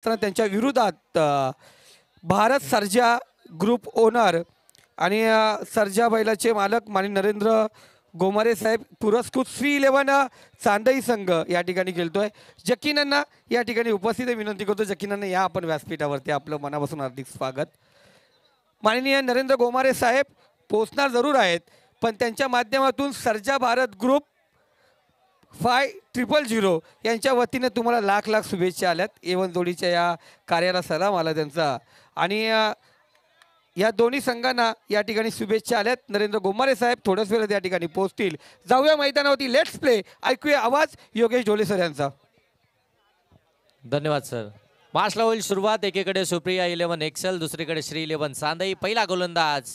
तर त्यांच्या विरोधात भारत सर्जा ग्रुप ओनर आणि सर्जा बैलाचे मालक माननीय नरेंद्र गोमारे साहेब पुरस्कृत श्री 11 चांदई संघ या ठिकाणी खेळतोय. जकीनांना या ठिकाणी उपस्थित विनंती करतो. जकीनांना या आपण व्यासपीठावरती आपलं मनापासून हार्दिक स्वागत. माननीय नरेंद्र गोमारे साहेब पोचणार जरूर आहेत, पण त्यांच्या माध्यमातून सर्जा भारत ग्रुप 5000 यांच्या वतीने तुम्हाला लाख लाख शुभेच्छा आल्यात. एवन जोडीच्या या कार्याला सलाम आला त्यांचा. आणि या दोन्ही संघांना या ठिकाणी शुभेच्छा आल्यात. नरेंद्र गोमारे साहेब थोड्याच वेळात या ठिकाणी पोहोचतील. जाऊया मैदानावरती. Let's play. ऐकूया आवाज योगेश ढोले सर यांचा. धन्यवाद सर. मार्चला होईल सुरुवात. एकीकडे सुप्रिया 11 एक्सेल, दुसरीकडे श्री 11 सांदई. पहिला गोलंदाज,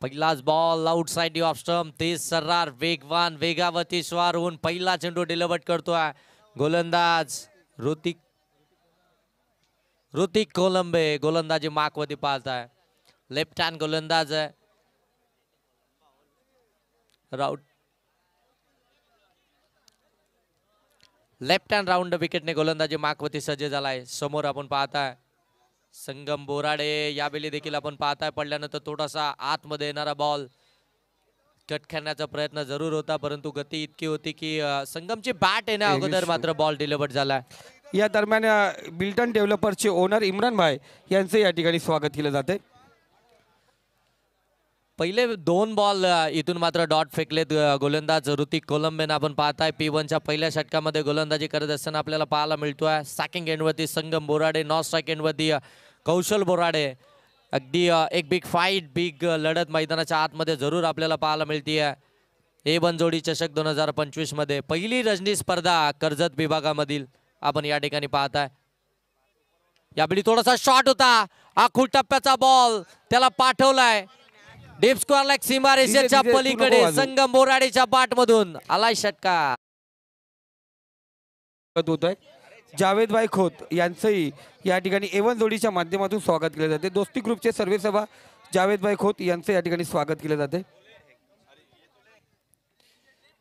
पहिलाच बॉल आउटसाइड ऑफ स्टंप. तेज सर्रार वेगवान वेगावरती स्वार होऊन पहिला चेंडू डिलिव्हर करतोय गोलंदाज ऋतिक कोलंबे. गोलंदाजी माकवरती पाहताय. लेफ्ट हँड गोलंदाज आहे. राऊट लेफ्ट हँड राऊंड विकेटने गोलंदाजी माकवरती सज्ज झालाय. समोर आपण पाहताय संगम बोराडे. यावेळी देखील आपण पाहताय पडल्यानंतर थोडासा आतमध्ये येणारा बॉल कट करण्याचा प्रयत्न जरूर होता, परंतु गती इतकी होती की संगमची बॅट येण्या अगोदर मात्र बॉल डिलिव्हर झाला. या दरम्यान बिल्टन डेव्हलपरचे ओनर इम्रान भाई यांचे या ठिकाणी स्वागत केलं जाते. पहिले 2 बॉल इथून मात्र डॉट फेकलेत गोलंदाज ऋतिक कोलंबेने. आपण पाहताय P1च्या पहिल्या षटकामध्ये गोलंदाजी करत असताना आपल्याला पाहायला मिळतोय. सॅकिंग एंडवरती संगम बोराडे, नॉन स्ट्राईक एंडवरती कौशल बोराडे. अगदी एक बिग फाईट, बिग लढत मैदानाच्या आतमध्ये जरूर आपल्याला पाहायला मिळतीये. A1 जोडी चषक 2025 मध्ये पहिली रणजी स्पर्धा कर्जत विभागामधील आपण या ठिकाणी पाहताय. यावेळी थोडासा शॉट होता. आखूड टप्प्याचा बॉल त्याला पाठवलाय डीप स्क्वेअर लेग सीमारेषेच्या पलीकडे. संगम बोराडेच्या बाट मधून आलाय षटकार. होतोय जावेद भाई खोत यांचंही या ठिकाणी A1 जोडीच्या माध्यमातून स्वागत केले जाते. दोस्ती ग्रुपचे सर्वेसभा जावेद भाई खोत यांचं या ठिकाणी स्वागत केले जाते.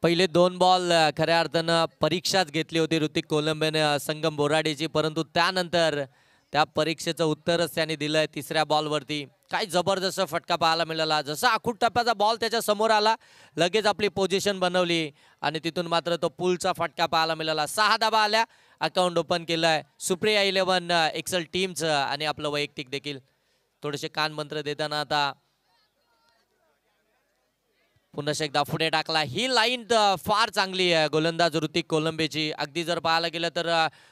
पहिले 2 बॉल खऱ्या अर्थानं परीक्षाच घेतली होती ऋतिक कोलंबेने संगम बोराडेची, परंतु त्यानंतर त्या परीक्षेचं उत्तरच त्यांनी दिलंय तिसऱ्या बॉलवरती. काय जबरदस्त फटका पाहायला मिळाला. जसा आखूड टप्प्याचा बॉल त्याच्या समोर आला लगेच आपली पोझिशन बनवली आणि तिथून मात्र तो पुलचा फटका पाहायला मिळाला. 6 धावा आल्या. अकाउंट ओपन केलंय सुप्रिया 11 एक्सेल टीमचं आणि आपलं वैयक्तिक देखील. थोडेसे कान मंत्र देताना आता पुन्हा एकदा पुढे टाकला. ही लाईन फार चांगली आहे गोलंदाज ऋतिक कोलंबेची. अगदी जर पाहायला गेलं तर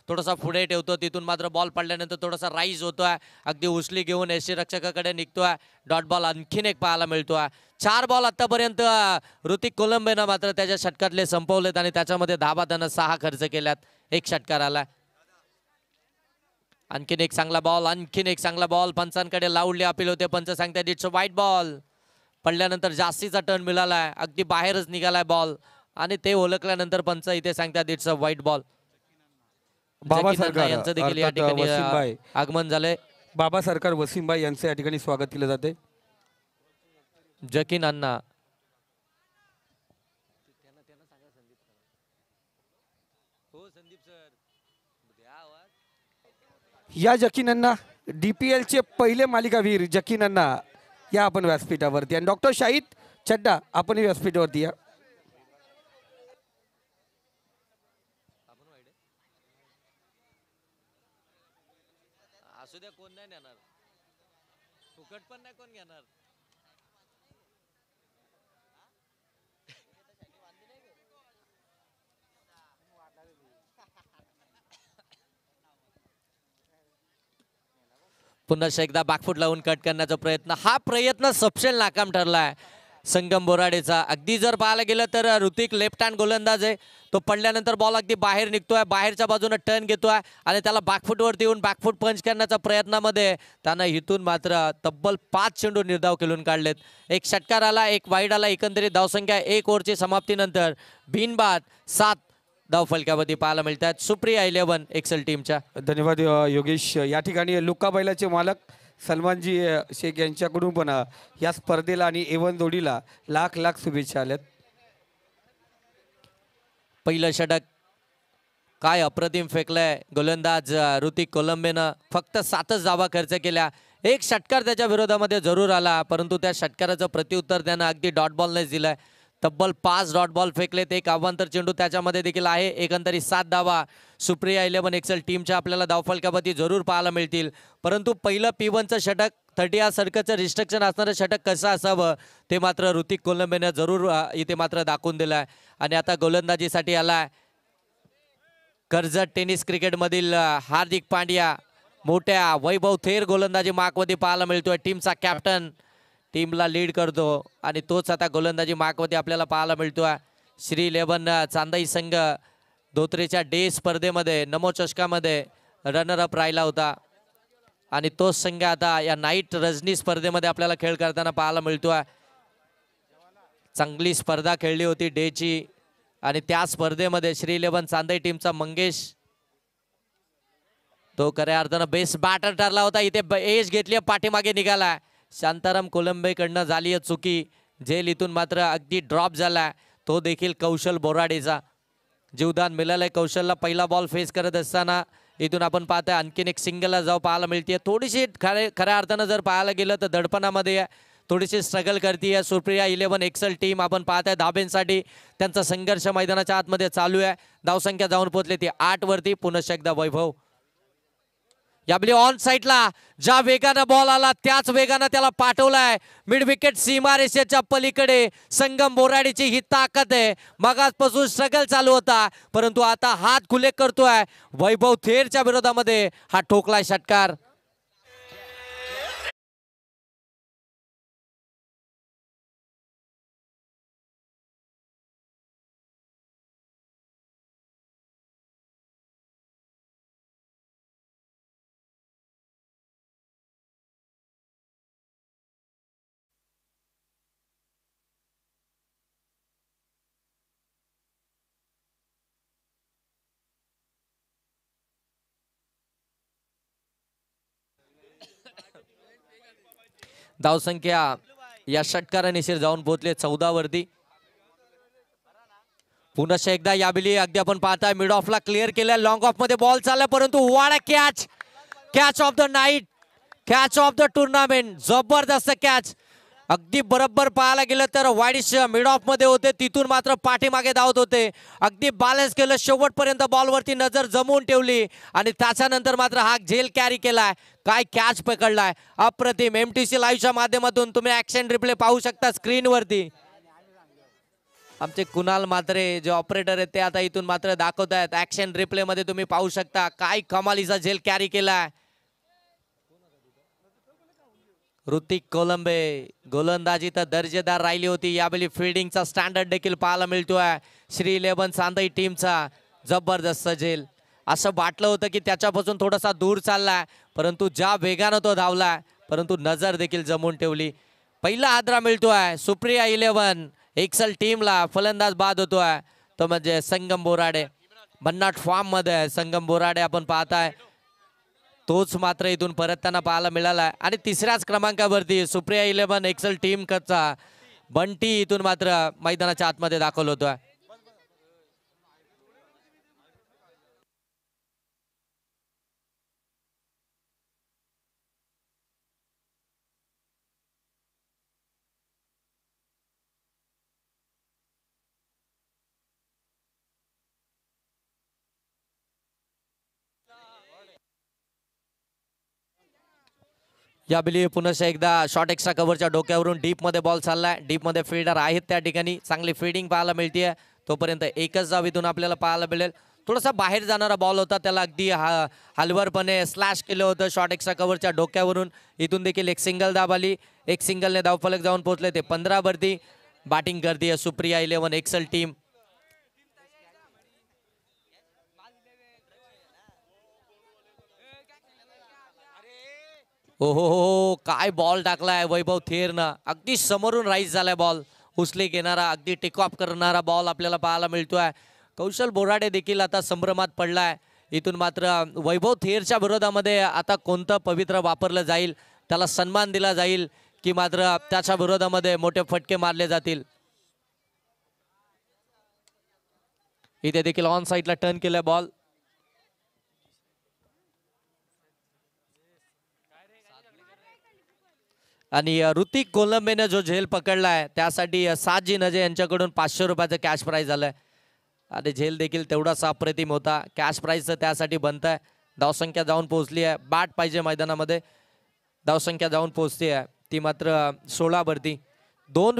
थोडासा पुढे ठेवतो, तिथून मात्र बॉल पडल्यानंतर थोडासा राईज होतोय. अगदी उचली घेऊन यष्टीरक्षकाकडे निघतोय. डॉट बॉल आणखीन एक पाहायला मिळतोय. 4 बॉल आतापर्यंत ऋतिक कोलंबेनं मात्र त्याच्या षटकातले संपवलेत आणि त्याच्यामध्ये धावा त्यानं 6 खर्च केल्यात. 1 षटकार आला. आणखीन एक चांगला बॉल, आणखीन एक चांगला बॉल. पंचांकडे लाऊडली अपील होते. पंच सांगतात इट्स अ वाईट बॉल. पडल्यानंतर जास्तीचा टर्न मिळालाय. अगदी बाहेरच निघालाय बॉल आणि ते ओळखल्यानंतर पंच इथे सांगतात इट्स अ वाईट बॉल. बाबा सरकार यांचं देखील या ठिकाणी आगमन झालंय. बाबा सरकार वसीमभाई यांचं या ठिकाणी स्वागत केलं जाते. जकीन अण्णा या जकीनांना DPL चे पहिले मालिकावीर जकीनांना या आपण व्यासपीठावरती. आणि डॉक्टर शाहिद चड्डा आपण व्यासपीठावरती या. असू द्या, कोण नाही नेणार, फुकट पण नाही कोण घेणार. पुन्हा एकदा बॅकफूट लावून कट करण्याचा प्रयत्न. हा प्रयत्न सपशेल नाकाम ठरलाय संगम बोराडेचा. अगदी जर पाहायला गेलं तर ऋतिक लेफ्ट हँड गोलंदाज आहे. तो पडल्यानंतर बॉल अगदी बाहेर निघतोय, बाहेरच्या बाजूने टर्न घेतोय आणि त्याला बॅकफूटवरती येऊन बॅकफूट पंच करण्याच्या प्रयत्नामध्ये त्यानं इथून मात्र तब्बल 5 चेंडू निर्धाव खेळून काढलेत. 1 षटकार आला, 1 वाईड आला. एकंदरीत धावसंख्या 1 ओव्हरची समाप्तीनंतर बिनबाद 7 धाव फलकावरती पाहायला मिळतात सुप्रिया 11 एक्सेल टीमच्या. धन्यवाद योगेश. या ठिकाणी लुक्का बैलाचे मालक सलमानजी शेख यांच्याकडून पण या स्पर्धेला आणि A1 जोडीला लाख लाख शुभेच्छा आल्यात. पहिलं षटक काय अप्रतिम फेकलंय गोलंदाज ऋतिक कोलंबेनं. फक्त 7च धावा खर्च केल्या. एक षटकार त्याच्या विरोधामध्ये जरूर आला, परंतु त्या षटकाराचं प्रत्युत्तर त्यानं अगदी डॉट बॉलनेच दिलंय. तब्बल 5 डॉट बॉल फेकलेत. एक अवांतर चेंडू त्याच्यामध्ये देखील आहे. एकंदरीत 7 धावा सुप्रिया 11 एक्सेल टीमच्या आपल्याला धावफलकावरती जरूर पाहायला मिळतील. परंतु पहिलं P1चं षटक 30 या सर्कलचं रिस्ट्रिक्शन असणारं षटक कसं असावं ते मात्र ऋतिक कोलंबेनं जरूर इथे मात्र दाखवून दिलंय. आणि आता गोलंदाजीसाठी आलाय कर्जत टेनिस क्रिकेटमधील हार्दिक पांड्या. मोठ्या वैभव थेर गोलंदाजी मार्कवरती पाहायला मिळतोय. टीमचा कॅप्टन टीमला लीड करतो आणि तोच आता गोलंदाजी मार्कवरती आपल्याला पाहायला मिळतोय. श्री 11 चांदई संघ धोत्रेच्या डे स्पर्धेमध्ये नमो चषकामध्ये रनरअप राहिला होता आणि तोच संघ आता या नाईट रजनी स्पर्धेमध्ये आपल्याला खेळ करताना पाहायला मिळतोय. चांगली स्पर्धा खेळली होती डेची आणि त्या स्पर्धेमध्ये श्री 11 चांदई टीमचा मंगेश तो खऱ्या अर्थानं बेस्ट बॅटर ठरला होता. इथे एज घेतली, पाठीमागे निघाला. शांताराम कोलंबेकडनं झाली चुकी. झेल इथून मात्र अगदी ड्रॉप झाला. तो देखील कौशल बोराडेचा जीवदान मिळालंय. कौशलला पहिला बॉल फेस करत असताना इथून आपण पाहतोय आणखीन एक सिंगलला जाऊ पाहायला मिळते. थोडीशी खऱ्या अर्थानं जर पाहायला गेलं तर दडपणामध्ये थोडीशी स्ट्रगल करते सुप्रिया 11 एक्सेल टीम. आपण पाहताय धाब्यांसाठी त्यांचा संघर्ष मैदानाच्या आतमध्ये चालू आहे. धावसंख्या जाऊन पोहोचली ती 8 वरती. पुनश्च एकदा वैभव याबली ऑन साईडला ज्या वेगानं बॉल आला त्याच वेगानं त्याला पाठवलाय मिड विकेट सीमारेषेच्या पलीकडे. संगम बोराडीची ही ताकद आहे. मगाचपासून स्ट्रगल चालू होता, परंतु आता हात खुले करतोय. वैभव थेरच्या विरोधामध्ये हा ठोकलाय षटकार. धावसंख्या या षटकारानिशीर जाऊन पोहोचले 14 वरती. पुनश्च एकदा याबिली अगदी आपण पाहताय मिड ऑफला क्लिअर केलाय. लॉंग ऑफ मध्ये बॉल चालला, परंतु वाडा catch. Catch of the night, catch of the tournament. जबरदस्त कॅच. अगदी बरोबर पाहायला गेलं तर वाईडिश मिड ऑफ मध्ये होते, तिथून मात्र पाठीमागे धावत होते. अगदी बॅलन्स केलं, शेवटपर्यंत बॉलवरती नजर जमवून ठेवली आणि त्याच्यानंतर मात्र हा झेल कॅरी केलाय. काय कॅच पकडलाय, अप्रतिम. MTC लाईव्हच्या माध्यमातून तुम्ही ऍक्शन रिप्ले पाहू शकता स्क्रीनवरती. आमचे कुणाल मात्रे जे ऑपरेटर आहेत ते आता इथून मात्र दाखवत आहेत. ऍक्शन रिप्ले मध्ये तुम्ही पाहू शकता काय कमालीचा झेल कॅरी केलाय. ऋतिक कोलंबे गोलंदाजी तर दर्जेदार राहिली होती. यावेळी फिल्डिंगचा स्टँडर्ड देखील पाहायला मिळतोय श्री 11 चांदई टीमचा. जबरदस्त झेल. असं वाटलं होतं की त्याच्यापासून थोडासा दूर चाललाय, परंतु ज्या वेगानं तो धावला, परंतु नजर देखील जमवून ठेवली. पहिला हादरा मिळतोय सुप्रिया 11 एक्सेल टीमला. फलंदाज बाद होतोय तो म्हणजे संगम बोराडे. भन्नाट फॉर्म मध्ये संगम बोराडे आपण पाहताय. तोच मात्र इथून परतताना पाहायला मिळाला. आणि तिसऱ्याच क्रमांकावरती सुप्रिया 11 एक्सेल टीम कचा बंटी इथून मात्र मैदानाच्या आतमध्ये दाखल होतोय. यावेळी पुनश्च एकदा शॉर्ट एक्स्ट्रा कव्हरच्या डोक्यावरून डीप मध्ये बॉल चाललाय. डीप मध्ये फिल्डर आहेत त्या ठिकाणी. चांगली फिल्डिंग पाहायला मिळते. तोपर्यंत एकच धाव इथून आपल्याला पाहायला मिळेल. थोडासा बाहेर जाणारा बॉल होता, त्याला अगदी हलवरपणे स्लॅश केलं होतं शॉर्ट एक्स्ट्रा कव्हरच्या डोक्यावरून. इथून देखील एक सिंगल धाव आली. एक सिंगलने धावफलक जाऊन पोहोचले ते 15 वरती. बॅटिंग करते सुप्रिया 11 एक्सेल टीम. हो काय बॉल टाकलाय वैभव थेरनं. अगदी समोरून राईज झालाय बॉल. उचली घेणारा अगदी टेक ऑफ करणारा बॉल आपल्याला पाहायला मिळतोय. कौशल बोराडे देखील आता संभ्रमात पडलाय. इथून मात्र वैभव थेरच्या विरोधामध्ये आता कोणतं पवित्र वापरलं जाईल, त्याला सन्मान दिला जाईल की मात्र त्याच्या विरोधामध्ये मोठे फटके मारले जातील. इथे देखील ऑन साईडला टर्न केलाय बॉल. आणि ऋतिक कोलंबेनं जो झेल पकडला आहे त्यासाठी साजी नजे यांच्याकडून 500 रुपयाचं कॅश प्राईज आलं आहे आणि झेल देखील तेवढाच अप्रतिम होता. कॅश प्राईजचं त्यासाठी बनतं आहे. धावसंख्या जाऊन पोहोचली आहे. बॅट पाहिजे मैदानामध्ये. धावसंख्या जाऊन पोहोचते आहे ती मात्र 16 वरती. 2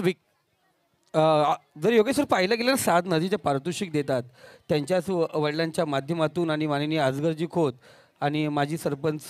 जर योगेश सर पाहिलं गेलं 7 नदीचे पारितोषिक देतात त्यांच्याच वडिलांच्या माध्यमातून आणि माननीय आजगरजी खोत आणि माजी सरपंच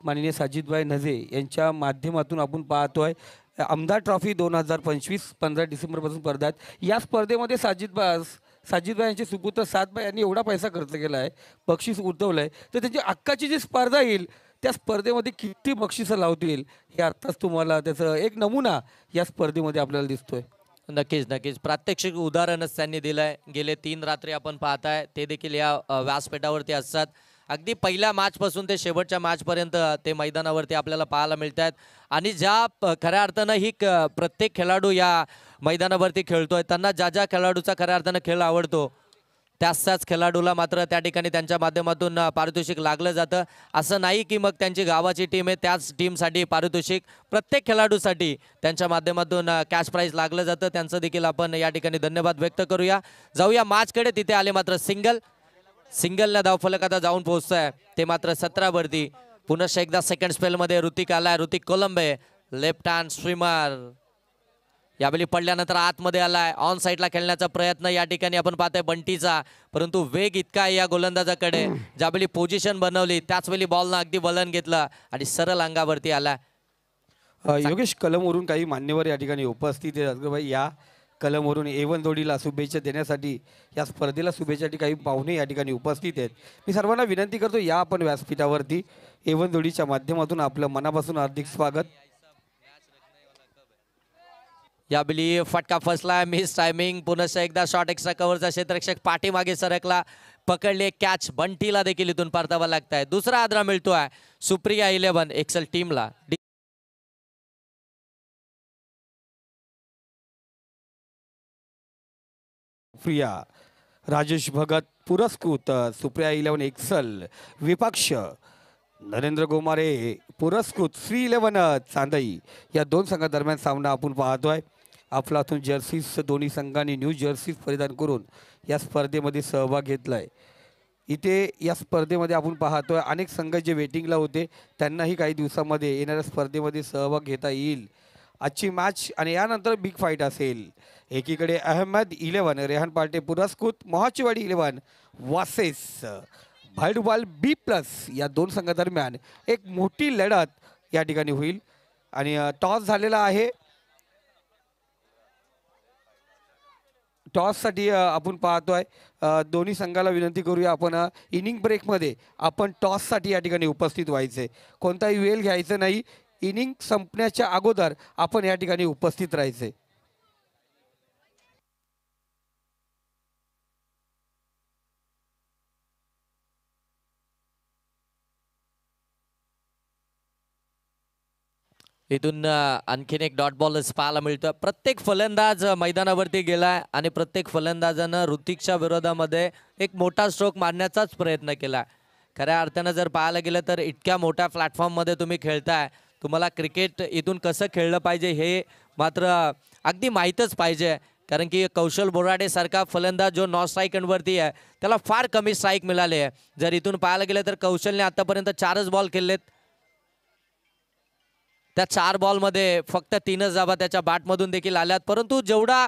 माननीय साजिदभाई नजे यांच्या माध्यमातून आपण पाहतोय आमदार ट्रॉफी 2025 15 डिसेंबरपासून स्पर्धा आहेत. या स्पर्धेमध्ये साजिदभाई यांचे सुपुत्र सातभाई यांनी एवढा पैसा खर्च केला आहे, बक्षीस उठवलं आहे, तर त्याची अक्काची जी स्पर्धा येईल त्या स्पर्धेमध्ये किती बक्षिसं लावतील हे आत्ताच तुम्हाला त्याचं एक नमुना या स्पर्धेमध्ये आपल्याला दिसतोय. नक्कीच नक्कीच प्रात्यक्षिक उदाहरणच त्यांनी दिलं आहे. गेले 3 रात्री आपण पाहताय ते देखील या व्यासपीठावरती असतात. अगदी पहिल्या मॅचपासून ते शेवटच्या मॅचपर्यंत ते मैदानावरती आपल्याला पाहायला मिळत आहेत. आणि ज्या खऱ्या अर्थानं ही प्रत्येक खेळाडू या मैदानावरती खेळतोय त्यांना ज्या ज्या खेळाडूचा खऱ्या अर्थानं खेळ आवडतो त्याच खेळाडूला मात्र त्या ठिकाणी त्यांच्या माध्यमातून पारितोषिक लागलं जातं. असं नाही की मग त्यांची गावाची टीम आहे त्याच टीमसाठी पारितोषिक प्रत्येक खेळाडूसाठी त्यांच्या माध्यमातून कॅश प्राईज लागलं जातं. त्यांचं देखील आपण या ठिकाणी धन्यवाद व्यक्त करूया. जाऊया मॅचकडे. तिथे आले मात्र सिंगलला धावफलक आता जाऊन पोहोचत आहे ते मात्र 17 वरती. पुनश्च एकदा सेकंड स्पेलमध्ये ऋतिक आलाय. Hrithik Kolambe left hand swimmer यावेळी पडल्यानंतर आतमध्ये आलाय. ऑन साईडला खेळण्याचा प्रयत्न या ठिकाणी आपण पाहतोय बंटीचा, परंतु वेग इतका आहे या गोलंदाजाकडे. ज्यावेळी पोझिशन बनवली त्याचवेळी बॉलनं अगदी वलन घेतलं आणि सरळ अंगावरती आला. योगेश कलमवरून काही मान्यवर या ठिकाणी उपस्थित आहेत. भाई या कलमवरून A1 जोडीला शुभेच्छा देण्यासाठी या स्पर्धेला शुभेच्छासाठी काही पाहुणे या ठिकाणी उपस्थित आहेत. मी सर्वांना विनंती करतो या आपण व्यासपीठावरती A1 जोडीच्या माध्यमातून आपलं मनापासून हार्दिक स्वागत. यावेळी फटका फसला. Miss timing. पुनश्च एकदा शॉट एक्स्ट्रा कव्हरचा क्षेत्ररक्षक पाठीमागे सरकला. पकडले कॅच. बंटीला देखील इथून परतावा लागतंय. दुसरा आदरा मिळतोय सुप्रिया 11 एक्सेल टीमला. प्रिया राजेश भगत पुरस्कृत सुप्रिया 11 एक्सल. विपक्ष नरेंद्र गोमारे पुरस्कृत श्री 11 चांदई. या 2 संघादरम्यान सामना आपण पाहतोय. अफलातून जर्सीज दोन्ही संघांनी न्यू जर्सीज परिधान करून या स्पर्धेमध्ये सहभाग घेतलाय. इथे या स्पर्धेमध्ये आपण पाहतोय अनेक संघ जे वेटिंगला होते त्यांनाही काही दिवसामध्ये येणाऱ्या स्पर्धेमध्ये सहभाग घेता येईल. आजची मॅच आणि यानंतर बिग फाईट असेल. एकीकडे अहमद 11 रेहान पार्टे पुरस्कृत मोहाचीवाडी 11 वासेस भाईडुबाल B+ या 2 संघादरम्यान एक मोठी लढत या ठिकाणी होईल. आणि टॉस झालेला आहे. टॉससाठी आपण पाहतोय दोन्ही संघाला विनंती करूया आपण इनिंग ब्रेकमध्ये आपण टॉससाठी या ठिकाणी उपस्थित व्हायचे. कोणताही वेळ घ्यायचा नाही. इनिंग संपण्याच्या अगोदर आपण या ठिकाणी उपस्थित राहायचे. इथून आणखीन एक डॉट बॉल पाहायला मिळतोय. प्रत्येक फलंदाज मैदानावरती गेलाय आणि प्रत्येक फलंदाजानं ऋतिकच्या विरोधामध्ये एक मोठा स्ट्रोक मारण्याचाच प्रयत्न केला. खऱ्या अर्थानं जर पाहायला गेलं तर इतक्या मोठ्या प्लॅटफॉर्ममध्ये तुम्ही खेळताय. तुम्हाला क्रिकेट इथून कसं खेळलं पाहिजे हे मात्र अगदी माहीतच पाहिजे. कारण की कौशल बोराडे सारखा फलंदाज जो नॉन स्ट्राईकवरती आहे त्याला फार कमी स्ट्राईक मिळाले आहे. जर इथून पाहायला गेलं तर कौशलने आतापर्यंत 4च बॉल खेळलेत. त्या 4 बॉलमध्ये फक्त 3च धावा त्याच्या बॅटमधून देखील आल्यात. परंतु जेवढा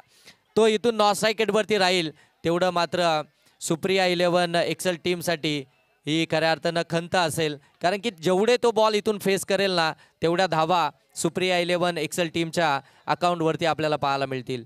तो इथून नॉन स्ट्राईकवरती राहील तेवढं मात्र सुप्रिया 11 एक्सेल टीमसाठी ही खऱ्या अर्थानं खंत असेल. कारण की जेवढे तो बॉल इथून फेस करेल ना तेवढ्या धावा सुप्रिया 11 एक्सेल टीमच्या अकाउंटवरती आपल्याला पाहायला मिळतील.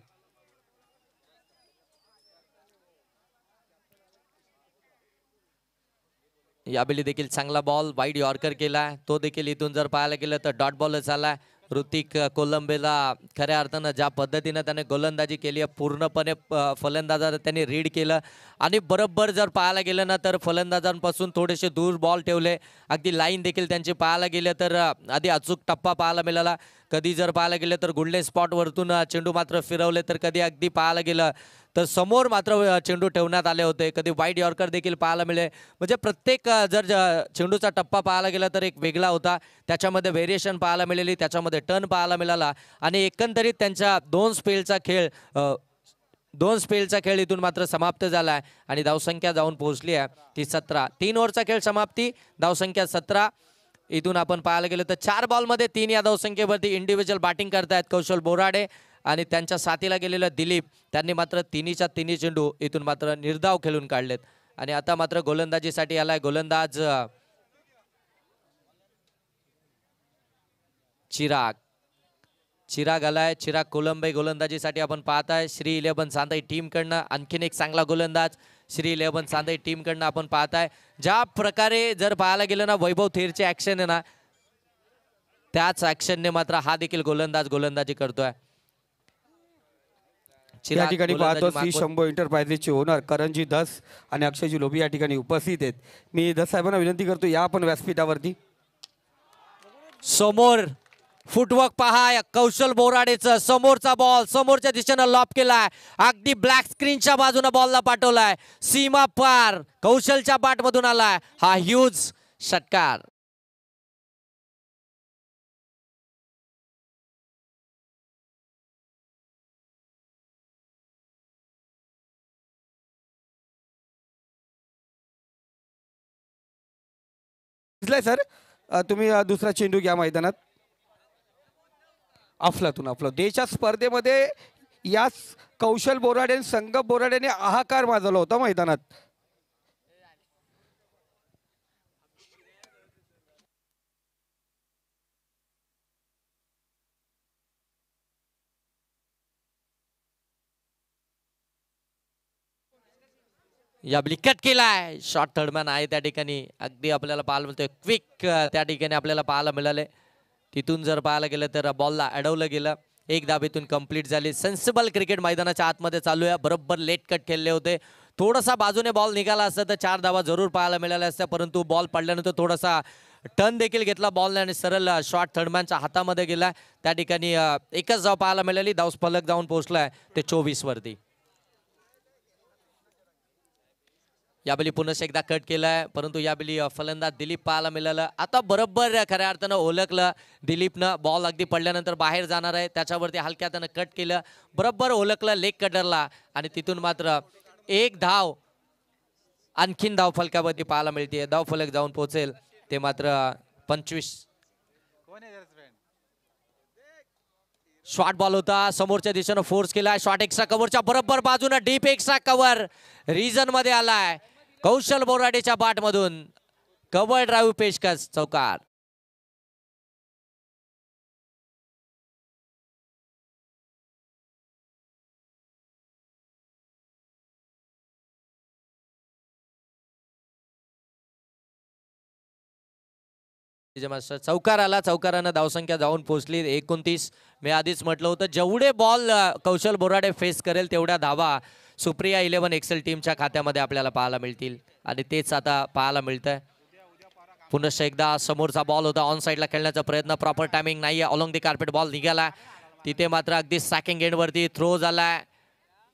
यावेळी देखील चांगला बॉल वाईड यॉर्कर केला. तो देखील इथून जर पाहायला गेलं तर डॉट बॉलच आला. ऋतिक कोलंबेला खऱ्या अर्थानं ज्या पद्धतीनं त्याने गोलंदाजी केली आहे पूर्णपणे फलंदाजाला त्यांनी रीड केलं आणि बरोबर जर पाहायला गेलं ना तर फलंदाजांपासून थोडेसे दूर बॉल ठेवले. अगदी लाईन देखील त्यांची पाहायला गेलं तर आधी अचूक टप्पा पाहायला मिळाला. कधी जर पाहायला गेलं तर गुल्डन स्पॉटवरतून चेंडू मात्र फिरवले तर कधी अगदी पाहायला गेलं तर समोर मात्र चेंडू ठेवण्यात आले होते. कधी वाईड यॉर्कर देखील पाहायला मिळे. म्हणजे प्रत्येक चेंडूचा टप्पा पाहायला गेला तर एक वेगळा होता. त्याच्यामध्ये व्हेरिएशन पाहायला मिळाली, त्याच्यामध्ये टर्न पाहायला मिळाला आणि एकंदरीत त्यांच्या दोन स्पेलचा खेळ इथून मात्र समाप्त झाला आहे आणि धावसंख्या जाऊन पोहोचली आहे ती 17. 3 ओव्हरचा खेळ समाप्ती, धावसंख्या 17. इथून आपण पाहायला गेलं तर 4 बॉलमध्ये 3 या धावसंख्येवरती इंडिव्हिज्युअल बॅटिंग करतायत कौशल बोराडे आणि त्यांच्या साथीला गेलेलं दिलीप. त्यांनी मात्र तिन्हीच्या तिन्ही चेंडू इथून मात्र निर्धाव खेळून काढलेत आणि आता मात्र गोलंदाजीसाठी आलाय गोलंदाज चिराग आलाय. चिराग कोलंबे गोलंदाजीसाठी आपण पाहताय. श्री 11 चांदई टीमकडनं आणखीन एक चांगला गोलंदाज श्री 11 चांदई टीमकडनं आपण पाहताय. ज्या प्रकारे जर पाहायला गेलं ना वैभव थेरची ऍक्शन आहे ना, त्याच ऍक्शनने मात्र हा देखील गोलंदाजी करतोय. या ठिकाणी पाहतो श्री शंभो एंटरप्राइजेसचे ओनर करणजी धस आणि अक्षयजी लोभी या ठिकाणी उपस्थित आहेत. मी धस साहेबांना विनंती करतो या आपण व्यासपीठावरती. समोर फुटवर्क पहा या कौशल बोराडेचं. समोरचा बॉल समोरच्या दिशेनं लॉप केलाय. अगदी ब्लॅक स्क्रीनच्या बाजूने बॉलला पाठवलाय. सीमा पार कौशलच्या बॅटमधून आलाय हा ह्यूज षटकार. सर तुम्ही दुसरा चेंडू घ्या मैदानात. अफलातून देशच्या स्पर्धेमध्ये याच कौशल बोराडे संगम बोराडेने हाहाकार माजवला होता मैदानात. या कट केलाय. शॉर्ट थर्डमॅन आहे त्या ठिकाणी. अगदी आपल्याला पाहायला मिळतोय क्विक त्या ठिकाणी आपल्याला पाहायला मिळाले. तिथून जर पाहायला गेलं तर बॉलला अडवलं गेलं. एक धाबेतून कंप्लीट झाली. सेन्सिबल क्रिकेट मैदानाच्या आतमध्ये चालू आहे. बरोबर लेट कट खेळले होते. थोडासा बाजूने बॉल निघाला असता तर 4 धावा जरूर पाहायला मिळाल्या असत्या, परंतु बॉल पडल्यानंतर थोडासा टर्न देखील घेतला बॉलने आणि सरळ शॉर्ट थर्डमॅनच्या हातामध्ये गेला. त्या ठिकाणी एकच धाव पाहायला मिळाली. धाव फलक जाऊन पोहोचलाय ते 24 वरती. यावेळी पुन्हा एकदा कट केलाय, परंतु यावेळी फलंदाज दिलीप पाहायला मिळालं. आता बरोबर खऱ्या अर्थानं ओळखलं दिलीपनं. बॉल अगदी पडल्यानंतर बाहेर जाणार आहे त्याच्यावरती हलक्या त्यानं कट केलं. बरोबर ओळखलं लेग कटरला आणि तिथून मात्र एक धाव आणखीन धाव फलकावरती पाहायला मिळते. धाव फलक जाऊन पोहोचेल ते मात्र 25. शॉर्ट बॉल होता. समोरच्या दिशेनं फोर्स केलाय. शॉर्ट एक्स्ट्रा कव्हरच्या बरोबर बाजूने डीप एक्स्ट्रा कव्हर रिजन मध्ये आलाय कौशल बोराडेच्या बॅट मधून. कव्हर ड्राईव्ह पेशकश चौकार. चौकार आला. चौकारानं धावसंख्या जाऊन पोहोचली 29. मी आधीच म्हटलं होतं जेवढे बॉल कौशल बोराडे फेस करेल तेवढ्या धावा सुप्रिया 11 एक्सेल टीमच्या खात्यामध्ये आपल्याला पाहायला मिळतील आणि तेच आता पाहायला मिळतंय. पुन्हा एकदा समोरचा बॉल होता. ऑन साईडला खेळण्याचा प्रयत्न. प्रॉपर टायमिंग नाहीये. ऑलॉंग दी कार्पेट बॉल निघाला. तिथे मात्र अगदी सॅकिंग एंडवरती थ्रो झालाय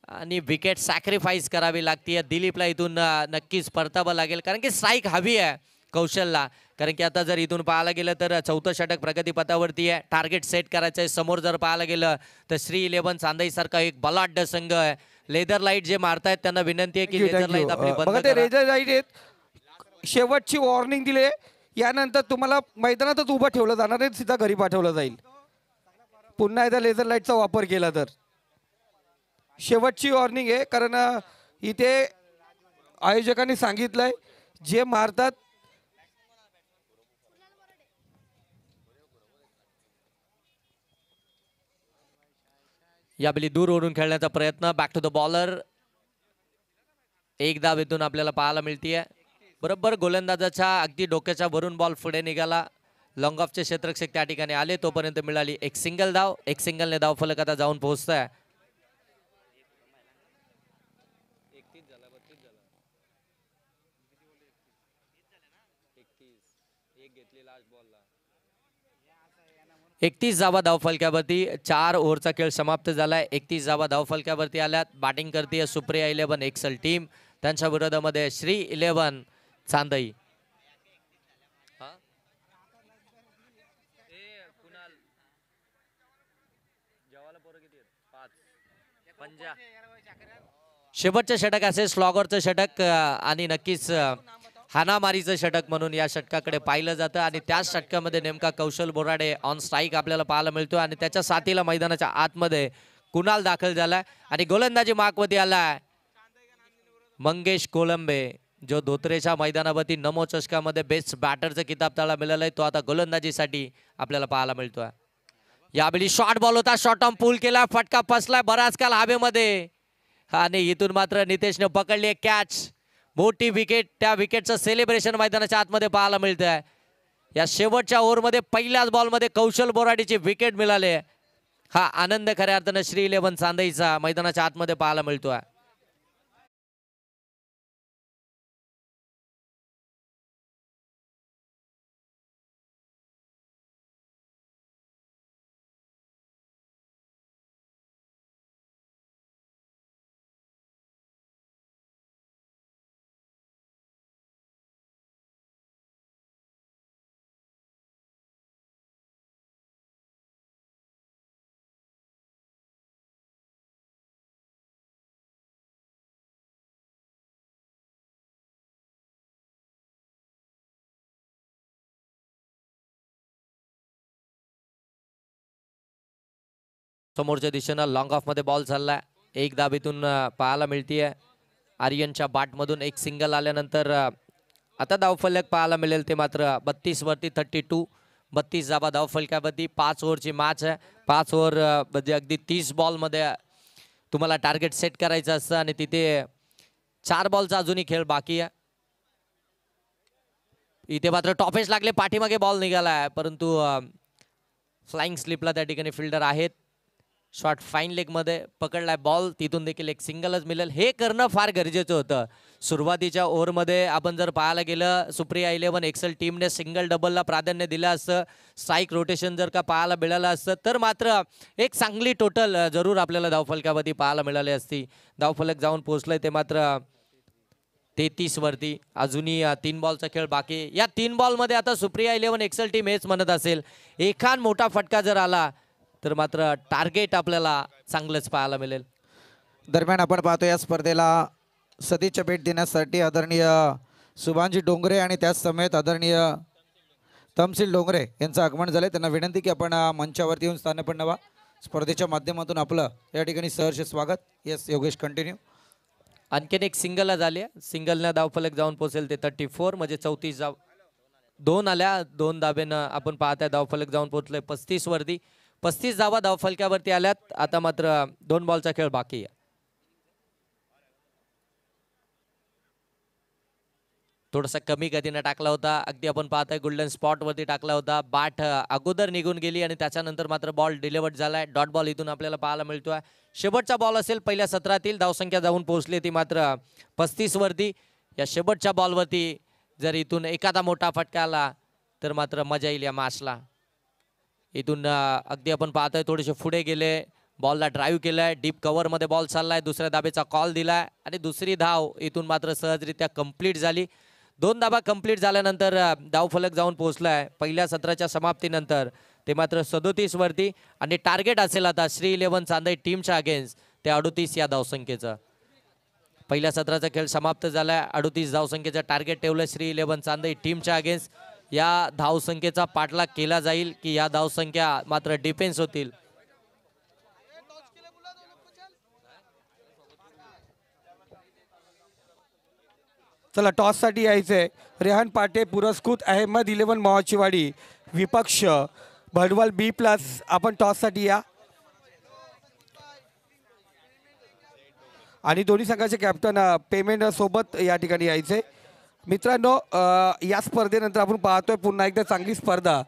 आणि विकेट सॅक्रिफाईस करावी लागते. दिलीपला इथून नक्कीच परतावं लागेल कारण की स्ट्राईक हवी आहे कौशलला. कारण की आता जर इथून पाहायला गेलं तर चौथं षटक प्रगतीपथावरती आहे. टार्गेट सेट करायचं आहे. समोर जर पाहायला गेलं तर श्री 11 चांदई सारखा एक बलाढ्य संघ आहे. लेदर लाईट जे मारतायत त्यांना विनंती आहे की लेदर लाईट आपली बंद बघा ते लेदर लाईट आहेत. शेवटची वॉर्निंग दिली. यानंतर तुम्हाला मैदानातच उभं ठेवलं जाणार आहे. सीधा घरी पाठवलं जाईल. पुन्हा एकदा लेझर लाईटचा वापर केला तर शेवटची वॉर्निंग आहे. कारण इथे आयोजकांनी सांगितलंय जे मारतात यावेळी दूर ओढून खेळण्याचा प्रयत्न. Back to the bowler. एक धाव इथून आपल्याला पाहायला मिळतीये. बरोबर गोलंदाजाच्या अगदी डोक्याच्या वरून बॉल पुढे निघाला. लॉंग ऑफचे क्षेत्ररक्षक त्या ठिकाणी आले तोपर्यंत मिळाली एक सिंगल धाव. एक सिंगलने धाव फलक आता जाऊन पोहोचतोय. 31 धावा धावफलक्यावरती 4 ओव्हरचा खेळ समाप्त झालाय. 31 धावा धावफलक्यावरती आल्यात. बॅटिंग करते सुप्रिया 11 एक्सेल टीम. त्यांच्या विरोधामध्ये श्री 11 चांदई. शेवटचं षटक असेल स्लॉगरचं षटक आणि नक्कीच हानामारीचं षटक म्हणून या षटकाकडे पाहिलं जातं आणि त्याच षटकामध्ये नेमका कौशल बोराडे ऑन स्ट्राईक आपल्याला पाहायला मिळतो आणि त्याच्या साथीला मैदानाच्या आतमध्ये कुणाल दाखल झालाय आणि गोलंदाजी मार्कवरती आलाय मंगेश कोलंबे, जो धोत्रेच्या मैदानावरती नमो चषकामध्ये बेस्ट बॅटरचा किताब त्याला मिळालाय. तो आता गोलंदाजीसाठी आपल्याला पाहायला मिळतोय. यावेळी शॉर्ट बॉल होता, शॉर्ट ऑन पूल केला, फटका फसलाय बराच काल हवेमध्ये आणि इथून मात्र नितेशने पकडली कॅच. मोठी विकेट, त्या विकेटचं सेलिब्रेशन मैदानाच्या आतमध्ये पाहायला मिळतंय. या शेवटच्या ओव्हरमध्ये पहिल्याच बॉलमध्ये कौशल बोराडीची विकेट मिळाली. हा आनंद खऱ्या अर्थानं श्री 11 चांदईचा मैदानाच्या आतमध्ये पाहायला मिळतोय. समोरच्या दिशेनं लॉंग ऑफ मध्ये बॉल चाललाय. एक धाबेतून पाहायला मिळतीये. आर्यनच्या बाट मधून एक सिंगल आल्यानंतर आता धावफलक पाहायला मिळेल ते मात्र 32 वरती 32. 32 धावा धावफलकावरती 5 ओव्हरची मॅच आहे. 5 ओव्हर म्हणजे अगदी 30 बॉल मध्ये तुम्हाला टार्गेट सेट करायचं असतं आणि तिथे 4 बॉलचा अजूनही खेळ बाकी आहे. इथे मात्र टॉपेज लागले, पाठीमागे बॉल निघालाय परंतु फ्लाइंग स्लिपला त्या ठिकाणी फिल्डर आहेत. शॉर्ट फाईन लेग मध्ये पकडलाय बॉल, तिथून देखील एक सिंगलच मिळेल. हे करणं फार गरजेचं होतं. सुरुवातीच्या ओव्हरमध्ये आपण जर पाहायला गेलं सुप्रिया 11 एक्सेल टीमने सिंगल डबलला प्राधान्य दिलं असतं, स्ट्राईक रोटेशन जर का पाहायला मिळालं असतं तर मात्र एक चांगली टोटल जरूर आपल्याला धावफलकावरती पाहायला मिळाली असती. धावफलक जाऊन पोहोचलंय ते मात्र 33 वरती. अजूनही 3 बॉलचा खेळ बाकी. या 3 बॉलमध्ये आता सुप्रिया 11 एक्सेल टीम हेच म्हणत असेल, एखाद मोठा फटका जर आला तर मात्र टार्गेट आपल्याला चांगलंच पाहायला मिळेल. दरम्यान आपण पाहतो या स्पर्धेला सदिच्छा भेट देण्यासाठी आदरणीय शुभांजी डोंगरे आणि त्याच समेत आदरणीय तमसील डोंगरे यांचं आगमन झाले. त्यांना विनंती की आपण मंचावरती येऊन स्थान पण नवा स्पर्धेच्या माध्यमातून आपलं या ठिकाणी सहर्ष स्वागत. Yes Yogesh continue. आणखीन एक सिंगल झाली. सिंगलनं धावफलक जाऊन पोहोचेल ते 34 म्हणजे 34 धाव. 2 आल्या, 2 धाब्यानं आपण पाहताय धावफलक जाऊन पोहोचलंय 35 वरती. 35 धावा धावफलकावरती आल्यात. आता मात्र 2 बॉलचा खेळ बाकी आहे. थोडासा कमी गतीने टाकला होता. अगदी आपण पाहताय गोल्डन स्पॉट वरती टाकला होता. बाट अगोदर निघून गेली आणि त्याच्यानंतर मात्र बॉल डिलिव्हर्ड झालाय. डॉट बॉल इथून आपल्याला पाहायला मिळतोय. शेवटचा बॉल असेल पहिल्या सत्रातील. धावसंख्या जाऊन पोहोचली ती मात्र 35 वरती. या शेवटच्या बॉलवरती जर इथून एखादा मोठा फटका आला तर मात्र मजा येईल या मॅचला. इथून अगदी आपण पाहतोय थोडेसे पुढे गेले, बॉलला ड्राईव्ह केलाय, डीप कव्हर मध्ये बॉल चाललाय, दुसऱ्या धाबेचा कॉल दिलाय आणि दुसरी धाव इथून मात्र सहजरित्या कंप्लीट झाली. 2 धाबा कंप्लीट झाल्यानंतर धावफलक जाऊन पोहोचलाय पहिल्या सत्राच्या समाप्तीनंतर ते मात्र 37 वरती आणि टार्गेट असेल आता श्री 11 चांदई टीमच्या अगेन्स्ट ते 38 या धावसंख्येचं. पहिल्या सत्राचा खेळ समाप्त झालाय. 38 धावसंख्येचं टार्गेट ठेवलं श्री 11 चांदई टीमच्या अगेन्स्ट. या धावसंख्येचा पाठलाग केला जाईल की या धावसंख्या मात्र डिफेन्स होतील. चला टॉस साठी यायचंय. रेहान पाटे पुरस्कृत अहमद 11 मावाचीवाडी विपक्ष भडवल B+. आपण टॉस साठी या आणि दोन्ही संघाचे कॅप्टन पेमेंट सोबत या ठिकाणी यायचे. मित्रांनो या स्पर्धेनंतर आपण पाहतोय पुन्हा एकदा चांगली स्पर्धा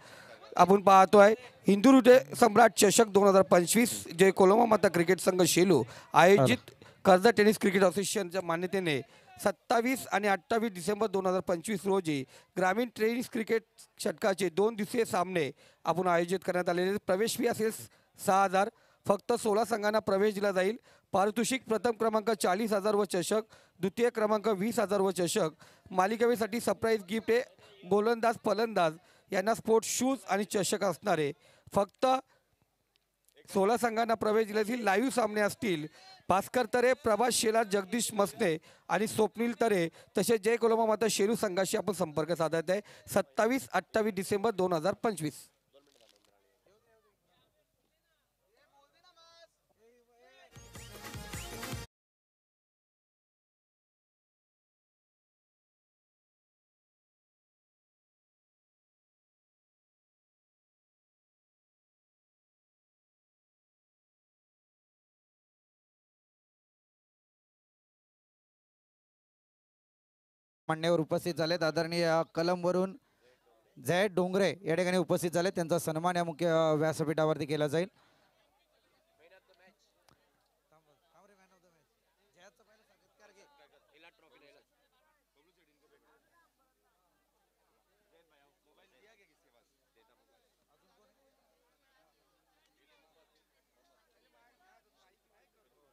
आपण पाहतोय. हिंदुहृदय सम्राट चषक 2025 जे कोलमा माता क्रिकेट संघ शेलू आयोजित कर्जत टेनिस क्रिकेट असोसिएशनच्या मान्यतेने 27 आणि 28 डिसेंबर 2025 रोजी ग्रामीण ट्रेनिंग क्रिकेट षटकाचे 2 दिवसीय सामने आपण आयोजित करण्यात आलेले. प्रवेश फी असेल 6,000. फक्त 16 संघांना प्रवेश दिला जाईल. पारितोषिक प्रथम क्रमांक 40,000 व चषक, द्वितीय क्रमांक 20,000 व चषक. मालिकेसाठी सरप्राईज गिफ्ट आहे. गोलंदाज फलंदाज यांना स्पोर्ट्स शूज आणि चषक असणार आहे. फक्त 16 संघांना प्रवेश दिला जाईल. लाईव्ह सामने असतील. भास्कर तरे, प्रभास शेलार, जगदीश मसने आणि स्वप्नील तरे तसेच जय कोलमा माता शेरू संघाशी आपण संपर्क साधत आहे. 27-28 डिसेंबर 2025. मान्यवर उपस्थित झालेत. आदरणीय कलमवरून जय डोंगरे या ठिकाणी उपस्थित झाले. त्यांचा सन्मान या मुख्य व्यासपीठावरती केला जाईल.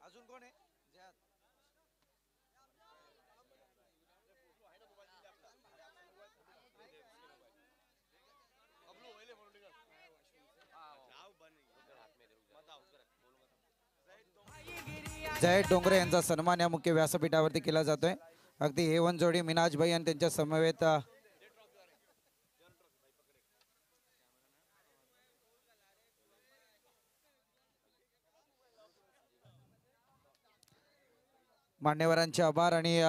अजून कोण आहे? जय डोंगरे यांचा सन्मान या मुख्य व्यासपीठावरती केला जातोय. अगदी A1 जोडी मिनाज भाई आणि त्यांच्या समवेत मान्यवरांचे आभार. आणि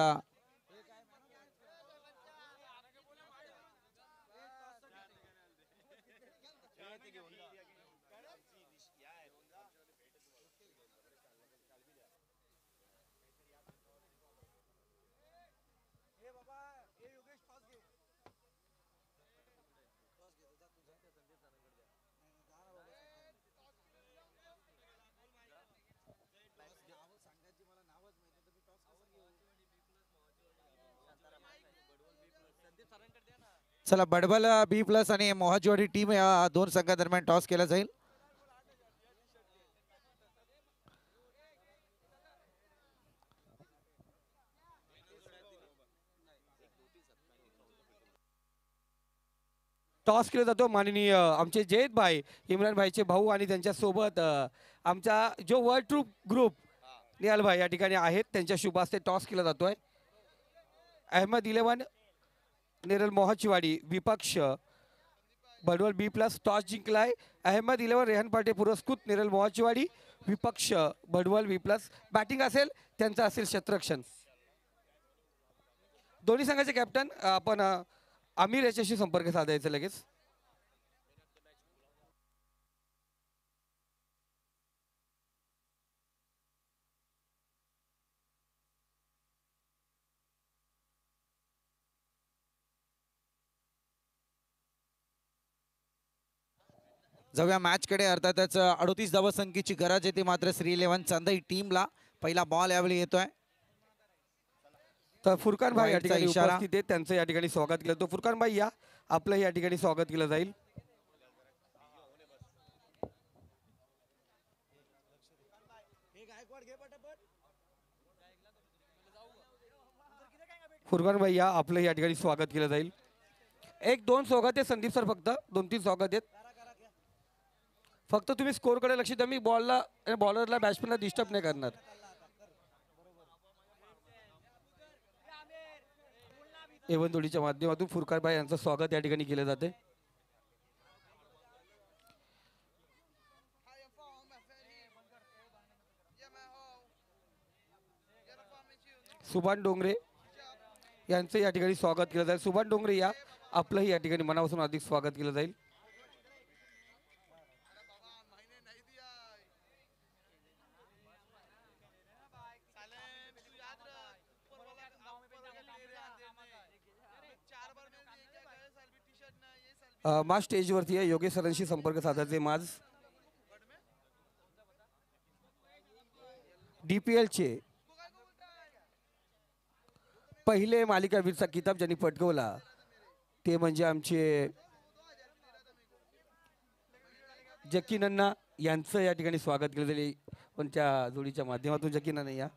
चला, बडबल B+ आणि मोहाजवाडी टीम या 2 संघादरम्यान टॉस केला जाईल. टॉस केला जातो. माननीय आमचे जयेत भाई, इम्रान भाईचे भाऊ आणि त्यांच्यासोबत आमचा जो वर्ल्ड ट्रूप ग्रुप निहाल भाई या ठिकाणी आहेत. त्यांच्या शुभ हस्ते टॉस केला जातोय. अहमद 11 नेरल मोहाचीवाडी विपक्ष बडवल B+ टॉस जिंकलाय. अहमद 11 रेहान पाटे पुरस्कृत नेरल मोहाचीवाडी विपक्ष बडवल B+. बॅटिंग असेल त्यांचं असेल शतरक्षण. दोन्ही संघाचे कॅप्टन आपण आमिर याच्याशी संपर्क साधायचा लगेच. जाऊया मॅचकडे. अर्थातच 38 धावसंख्येची गरज येते मात्र श्री 11 चांदई टीमला. पहिला बॉल यावेळी येतोय. तर फुरकान भाई या वाईटचा ठिकाणी इशारा. उपस्थित आहेत. त्यांचं या ठिकाणी स्वागत केलं. तो फुरकान भाई या, आपलं या ठिकाणी स्वागत केलं जाईल. फुरकान भाई या, आपलं या ठिकाणी स्वागत केलं जाईल. 1-2 स्वागत आहे संदीप सर. फक्त 2-3 स्वागत आहेत. फक्त तुम्ही स्कोरकडे लक्ष द्या. मी बॉलरला बॅट्समॅनला डिस्टर्ब नाही करणार. एवनदोडीच्या माध्यमातून फुरकान भाई यांचं स्वागत या ठिकाणी केलं जाते. सुभान डोंगरे यांचं या ठिकाणी स्वागत केलं जाईल. सुभान डोंगरे या, आपलंही या ठिकाणी मनापासून अधिक स्वागत केलं जाईल. माझ स्टेजवरती आहे. योगेश सरांशी संपर्क साधायचे. माझ DPLचे पहिले मालिकावीरचा किताब ज्यांनी पटकवला ते म्हणजे आमचे जक्की नन्ना यांचं या ठिकाणी स्वागत केलं जाईल पण त्या जोडीच्या माध्यमातून. जक्की नन्ना या.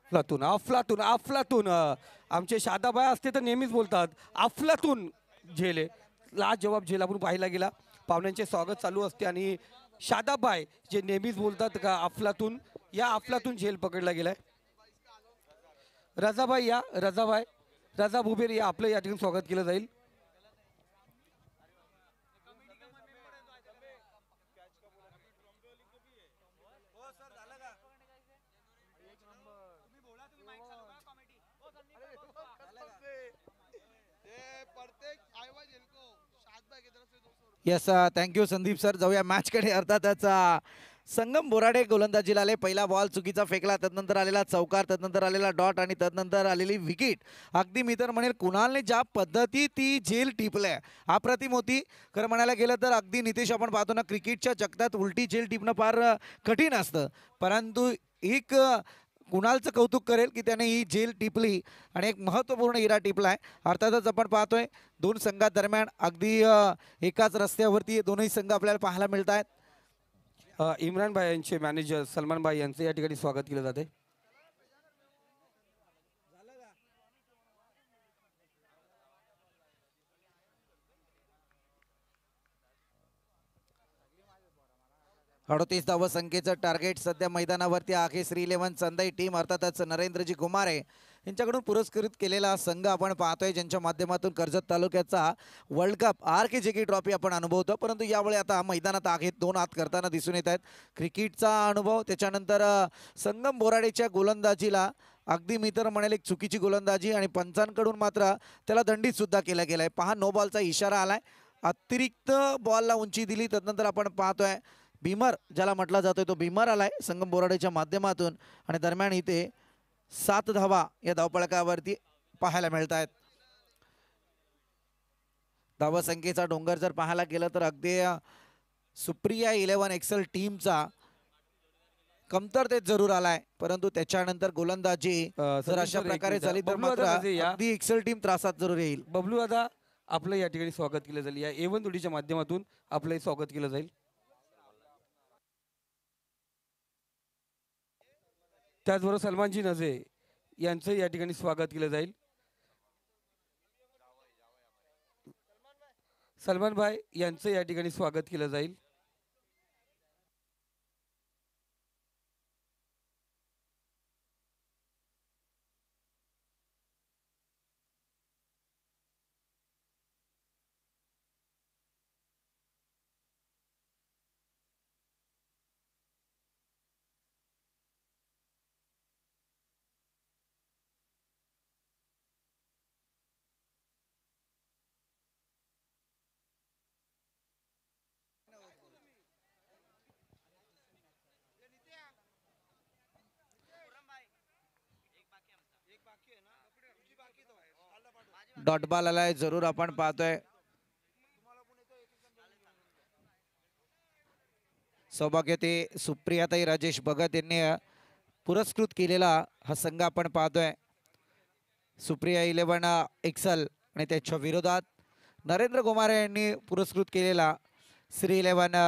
अफलातून अफलातून अफलातून आमचे शादाबाई असते तर नेहमीच बोलतात अफलातून झेल लाजवाब झेल आपण पाहायला गेला. पाहुण्यांचे स्वागत चालू असते आणि शादाबाई जे नेहमीच बोलतात का अफलातून या अफलातून झेल पकडला गेलाय. रजाबाई या. रजाबाई रजा भुबेर या. आपलं या ठिकाणी स्वागत केलं जाईल. Yes thank you Sandeep sir. जाऊया मॅचकडे. अर्थातच संगम बोराडे गोलंदाजीला आले. पहिला बॉल चुकीचा फेकला, तदनंतर आलेला चौकार, तदनंतर आलेला डॉट आणि तदनंतर आलेली विकेट. अगदी मी तर म्हणेल कुणालने ज्या पद्धती ती झेल टिपल्या अप्रतिम होती. खरं म्हणायला गेलं तर अगदी नितेश आपण पाहतो ना क्रिकेटच्या जगतात उलटी झेल टिपणं फार कठीण असतं, परंतु एक कुणालचं कौतुक करेल की त्याने ही झेल टिपली आणि एक महत्त्वपूर्ण हिरा टिपला आहे. अर्थातच आपण पाहतोय दोन संघादरम्यान अगदी एकाच रस्त्यावरती दोनही संघ आपल्याला पाहायला मिळत आहेत. इम्रान भाई यांचे मॅनेजर सलमान भाई यांचं या ठिकाणी स्वागत केलं जाते. अडतीस धावा संख्येचं टार्गेट सध्या मैदानावरती आहे. श्री 11 चंदाई टीम अर्थातच नरेंद्रजी घुमारे यांच्याकडून पुरस्कृत केलेला संघ आपण पाहतोय, ज्यांच्या माध्यमातून कर्जत तालुक्याचा वर्ल्ड कप RKJK ट्रॉफी आपण अनुभवतो. परंतु यावेळी आता मैदानात आहेत, दोन हात करताना दिसून येत आहेत. क्रिकेटचा अनुभव, त्याच्यानंतर संगम बोराडेच्या गोलंदाजीला अगदी मी तर म्हणेल एक चुकीची गोलंदाजी आणि पंचांकडून मात्र त्याला दंडित सुद्धा केला गेलाय. पहा नो बॉलचा इशारा आलाय, अतिरिक्त बॉलला उंची दिली. तदनंतर आपण पाहतोय भीमर ज्याला म्हटला जातोय तो भीमर आलाय संगम बोराडेच्या माध्यमातून आणि दरम्यान इथे 7 धावा या धावपळकावरती पाहायला मिळत आहेत. धावा संख्येचा डोंगर जर पाहायला गेलं तर अगदी सुप्रिया 11 एक्सेल टीमचा कमतरतेत जरूर आलाय, परंतु त्याच्यानंतर गोलंदाजी जर अशा प्रकारे झाली तर मात्र अगदी एक्सेल टीम त्रासात जरूर येईल. बबलू दादा आपलं या ठिकाणी स्वागत केलं जाईल. या A1 जोडीच्या माध्यमातून आपलंही स्वागत केलं जाईल. त्याचबरोबर सलमानजी नजे यांचं या ठिकाणी स्वागत केलं जाईल. सलमान भाई यांचं या ठिकाणी स्वागत केलं जाईल. डॉट बॉल आलाय जरूर आपण पाहतोय. सौभाग्य ते सुप्रियाताई राजेश भगत यांनी पुरस्कृत केलेला हा संघ आपण पाहतोय. सुप्रिया 11 एक्सल आणि त्याच्या विरोधात नरेंद्र गोमारे यांनी पुरस्कृत केलेला श्री 11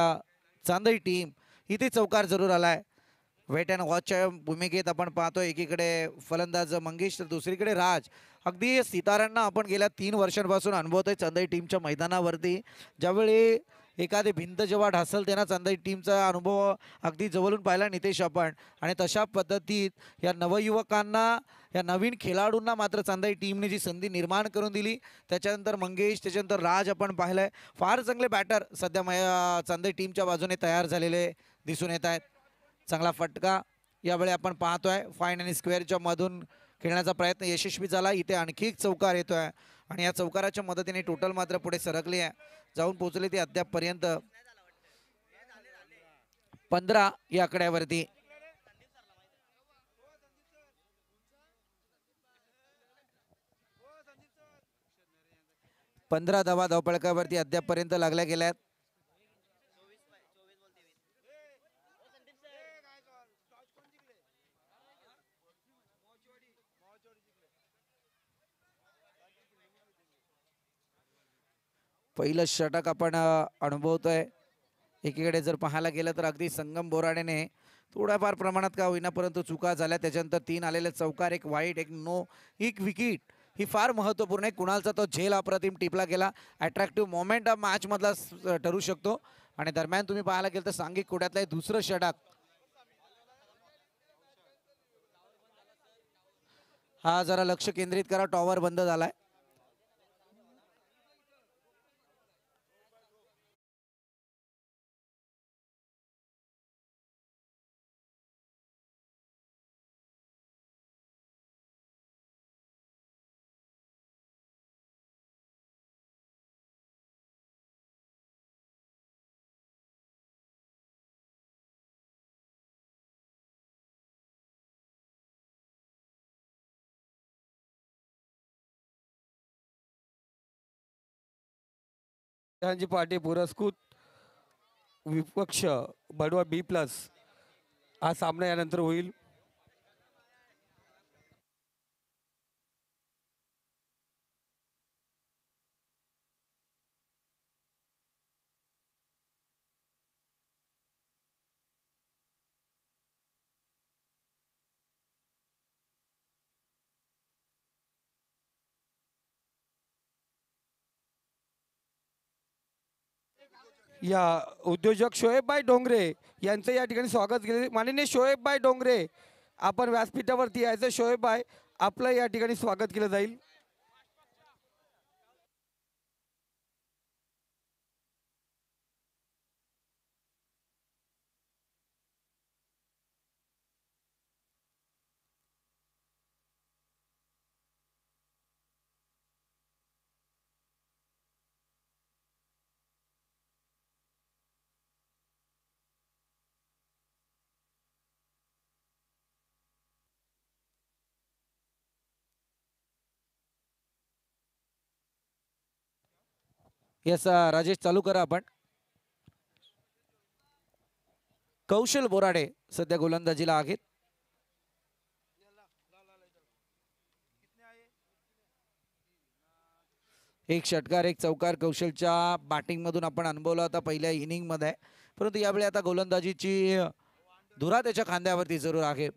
चांदई टीम. इथे चौकार जरूर आलाय. वेट अँड वॉचच्या भूमिकेत आपण पाहतोय एकीकडे फलंदाज मंगेश तर दुसरीकडे राज. अगदी सितारांना आपण गेल्या 3 वर्षांपासून अनुभवतोय चांदई टीमच्या मैदानावरती. ज्यावेळी एखादी भिंत जेव्हा ढासलते ना चांदई टीमचा अनुभव अगदी जवळून पाहिला नितेश आपण. आणि तशा पद्धतीत या नवयुवकांना या नवीन खेळाडूंना मात्र चांदई टीमने जी संधी निर्माण करून दिली. त्याच्यानंतर मंगेश त्याच्यानंतर राज आपण पाहिलंय. फार चांगले बॅटर सध्या चांदई टीमच्या बाजूने तयार झालेले दिसून येत आहेत. चांगला फटका यावेळी आपण पाहतोय. फाईन आणि स्क्वेअरच्या मधून खेळण्याचा प्रयत्न यशस्वी झाला. इथे आणखी एक चौकार येतोय आणि या चौकाराच्या मदतीने टोटल मात्र पुढे सरकली आहे, जाऊन पोहोचले ते अद्यापपर्यंत 15 या आकड्यावरती. पंधरा धावा धावपळकावरती अद्यापपर्यंत लागल्या गेल्यात. पहिलं षटक आपण अनुभवतोय. एकीकडे जर पाहायला गेलं तर अगदी संगम बोराडेने थोड्याफार प्रमाणात का होईना परंतु चुका झाल्या. त्याच्यानंतर 3 आलेले चौकार, एक वाईट, एक विकेट ही फार महत्त्वपूर्ण आहे. कुणालचा तो झेल अप्रतिम टिपला गेला. अट्रॅक्टिव्ह मोमेंट मॅच मधला ठरू शकतो. आणि दरम्यान तुम्ही पाहायला गेलं तर सांघिक कोड्यातलं दुसरं षटक. हा जरा लक्ष केंद्रित करा, टॉवर बंद झालाय. त्यांची पार्टी पुरस्कृत विपक्ष बडवा B+ हा सामना यानंतर होईल. या उद्योजक शोएबभाई डोंगरे यांचं या ठिकाणी स्वागत केले. माननीय शोएबभाई डोंगरे, आपण व्यासपीठावरती यायचं. शोएबभाई, आपलं या ठिकाणी स्वागत केलं जाईल. येस राजेश, चालू करा आपण. कौशल बोराडे सध्या गोलंदाजीला आहेत. एक षटकार, एक चौकार कौशलच्या बॅटिंग मधून आपण अनुभवला होता पहिल्या इनिंग मध्ये. परंतु यावेळी आता गोलंदाजीची धुरा त्याच्या खांद्यावरती जरूर आहे.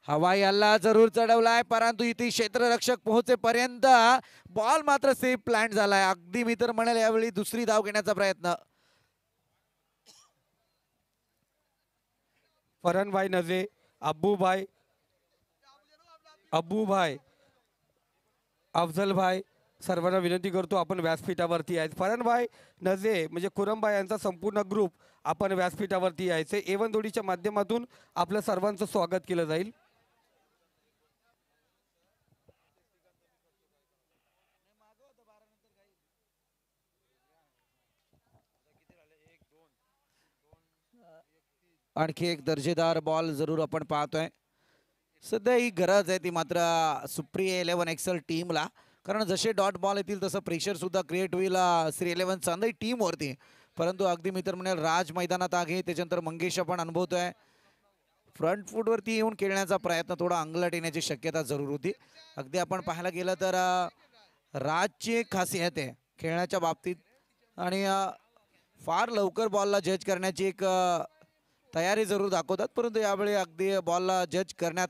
हवाई हल्ला जरूर चढवलाय परंतु इथे क्षेत्ररक्षक पोहोचेपर्यंत बॉल मात्र सेफ प्लॅन झालाय. अगदी मी तर म्हणेल यावेळी दुसरी धाव घेण्याचा प्रयत्न. फरहानभाई नजे, अब्बूभाई, अफजलभाई, सर्वांना विनंती करतो आपण व्यासपीठावरती यायचं. फरहानभाई नजे म्हणजे खुरमभाई यांचा संपूर्ण ग्रुप आपण व्यासपीठावरती यायचे. एवन जोडीच्या माध्यमातून आपलं सर्वांचं स्वागत केलं जाईल. आणखी एक दर्जेदार बॉल जरूर आपण पाहतोय. सध्या ही गरज आहे ती मात्र सुप्रिया 11 एक्सेल टीमला. कारण जसे डॉट बॉल येतील तसं प्रेशर सुद्धा क्रिएट होईल श्री 11 चांदई टीमवरती. परंतु अगदी मी तर म्हणेल राज मैदानात आहे, त्याच्यानंतर मंगेश आपण अनुभवतोय. फ्रंट फूटवरती येऊन खेळण्याचा प्रयत्न थोडा अंगलट येण्याची शक्यता जरूर होती. अगदी आपण पाहायला गेलं तर राजची एक खासियत आहे खेळण्याच्या बाबतीत आणि फार लवकर बॉलला जज करण्याची एक तयारी जरूर दाखवतात. परंतु यावेळी अगदी बॉलला जज करण्यात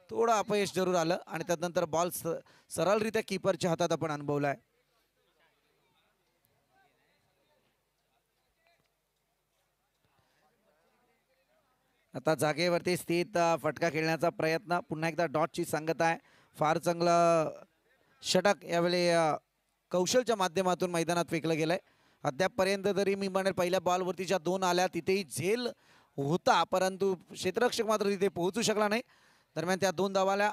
थोडं अपयश जरूर आलं आणि त्यानंतर बॉल सरळरित्या कीपरच्या हातात आपण अनुभवलाय. आता जागेवरती स्थित फटका खेळण्याचा प्रयत्न. पुन्हा एकदा डॉटची सांगत आहे. फार चांगलं षटक यावेळी कौशलच्या माध्यमातून मैदानात फेकलं गेलंय. अद्यापपर्यंत तरी मी म्हणेल पहिल्या बॉलवरती ज्या 2 आल्या तिथेही झेल होता परंतु क्षेत्ररक्षक मात्र तिथे पोहोचू शकला नाही. दरम्यान त्या 2 धावाला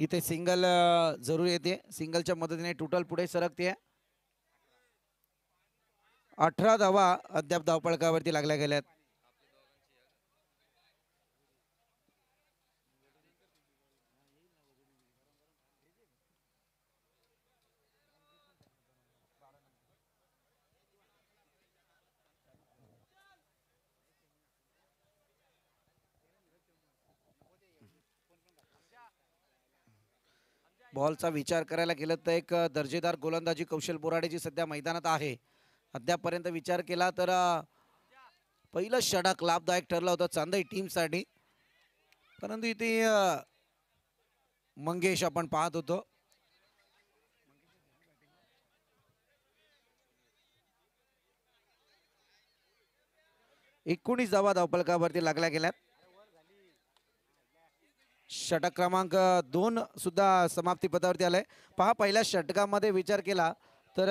इथे सिंगल जरूर येते. सिंगलच्या मदतीने टोटल पुढे सरकते. 18 धावा अद्याप धावपळकावरती लागल्या गेल्यात. बॉलचा विचार करायला गेलं तर एक दर्जेदार गोलंदाजी कौशल बोराडे जी सध्या मैदानात आहे. अद्यापपर्यंत विचार केला तर पहिलं षटक लाभदायक ठरलं होतं चांदई टीमसाठी. परंतु इथे मंगेश आपण पाहत होतो. एकोणीस धावा धावपळकावरती लागल्या गेल्यात. षटक क्रमांक 2 सुद्धा समाप्ती पदावरती आलाय. पहा पहिल्या षटकामध्ये विचार केला तर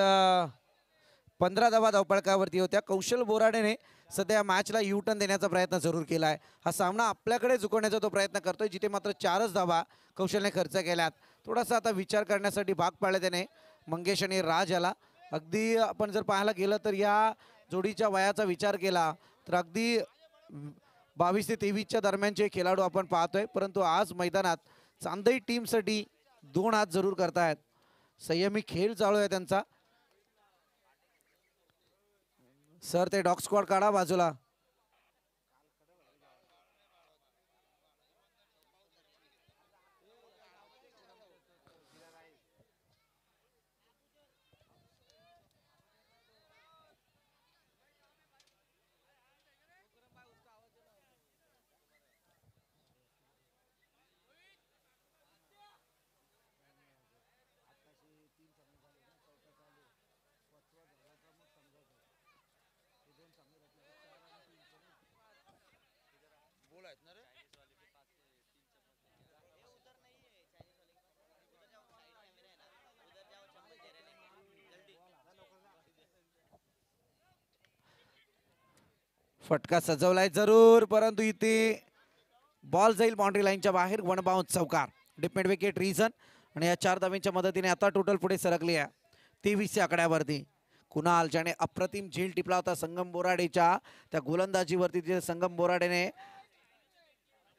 15 धावा धावपळकावरती होत्या. कौशल बोराडेने सध्या मॅचला यू टर्न देण्याचा प्रयत्न जरूर केला आहे. हा सामना आपल्याकडे झुकवण्याचा तो प्रयत्न करतोय, जिथे मात्र 4च धावा कौशलने खर्च केल्यात. थोडासा आता विचार करण्यासाठी भाग पाडला त्याने मंगेश आणि राज याला. अगदी आपण जर पाहायला गेलं तर या जोडीच्या वयाचा विचार केला तर अगदी 22 ते 23च्या दरम्यानचे खेळाडू आपण पाहतोय. परंतु आज मैदानात चांदई टीमसाठी 2 हात जरूर करतायत. संयमी खेळ चालू आहे त्यांचा. सर ते डॉग स्क्वॉड काढा बाजूला. फटका सजवलाय जरूर, परंतु इथे बॉल जाईल बाउंड्री लाईनच्या बाहेर. वन बाउंस चौकार. Depend wicket reason. आणि या 4 धावांच्या मदतीने आता टोटल पुढे सरकली आहे 23 आकड्यावरती. कुणाल ज्याने अप्रतिम झेल टिपला होता संगम बोराडेच्या त्या गोलंदाजीवरती, तिथे संगम बोराडेने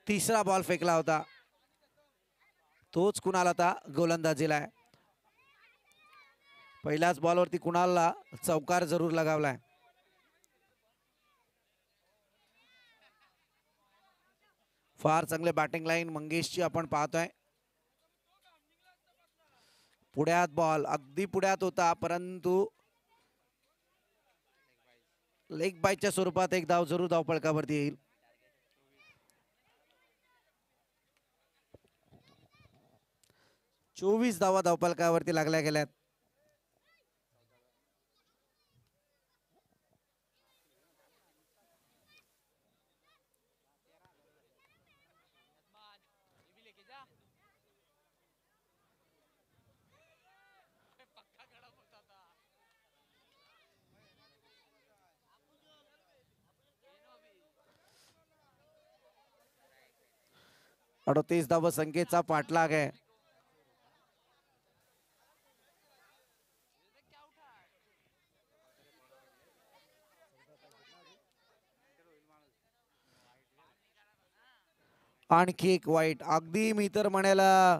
3रा बॉल फेकला होता. तोच कुणाल आता गोलंदाजीला आहे. पहिल्याच बॉलवरती कुणालला चौकार जरूर लगावलाय. फार चांगले बॅटिंग लाईन मंगेशची आपण पाहतोय. पुढ्यात बॉल अगदी पुढ्यात होता, परंतु लेग बायच्या स्वरूपात एक धाव जरूर धावपळकावरती येईल. चोवीस धावा धावपळकावरती लागल्या गेल्यात. अडोतीस धावा संख्येचा पाठलाग आहे. आणखी एक वाईट. अगदी मी तर म्हणायला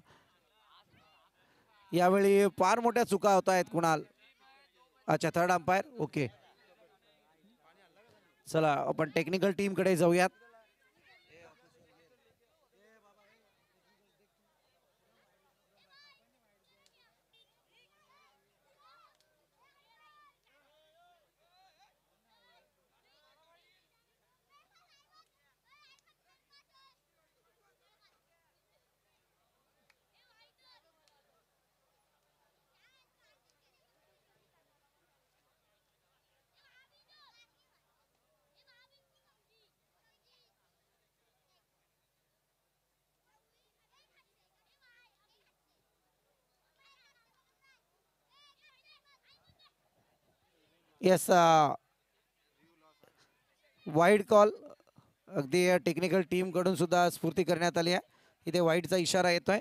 यावेळी फार मोठ्या चुका होत आहेत कुणाल. अच्छा, थर्ड अंपायर. ओके, चला आपण टेक्निकल टीम कडे जाऊयात. येस, वाईड कॉल अगदी टेक्निकल टीम कडून सुद्धा स्फूर्ती करण्यात आली आहे. इथे वाईडचा इशारा येतोय.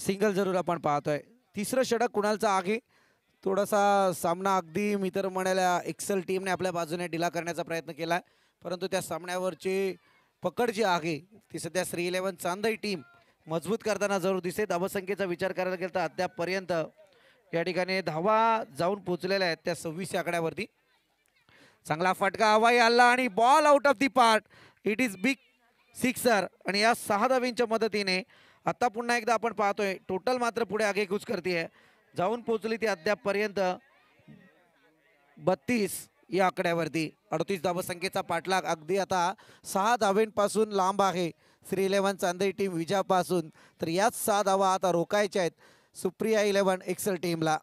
सिंगल जरूर आपण पाहतोय. तिसरं षटक कुणालचा आहे. थोडासा सामना अगदी मी तर म्हणेल एक्सेल टीमने आपल्या बाजूने डिला करण्याचा प्रयत्न केला, परंतु त्या सामन्यावरची पकड जी आहे ती सध्या श्री 11 चांदई टीम मजबूत करताना जरूर दिसते. धावसंख्येचा विचार करायला गेला तर अद्यापपर्यंत या ठिकाणी धावा जाऊन पोहोचलेल्या आहेत त्या 26 आकड्यावरती. चांगला फटका हवाई हल्ला आणि ball out of the part. It is big sixer. आणि या 6 धावींच्या मदतीने आता पुन्हा एकदा आपण पाहतोय टोटल मात्र पुढे आगेकूच करते. जाऊन पोहोचली ती अद्यापपर्यंत 32 या आकड्यावरती. 38 धावसंख्येचा पाठलाग अगदी आता 6 धावेंपासून लांब आहे श्री 11 चांदई टीम विजयापासून. तर याच 6 धावा आता रोखायच्या आहेत सुप्रिया 11 एक्सेल टीमला.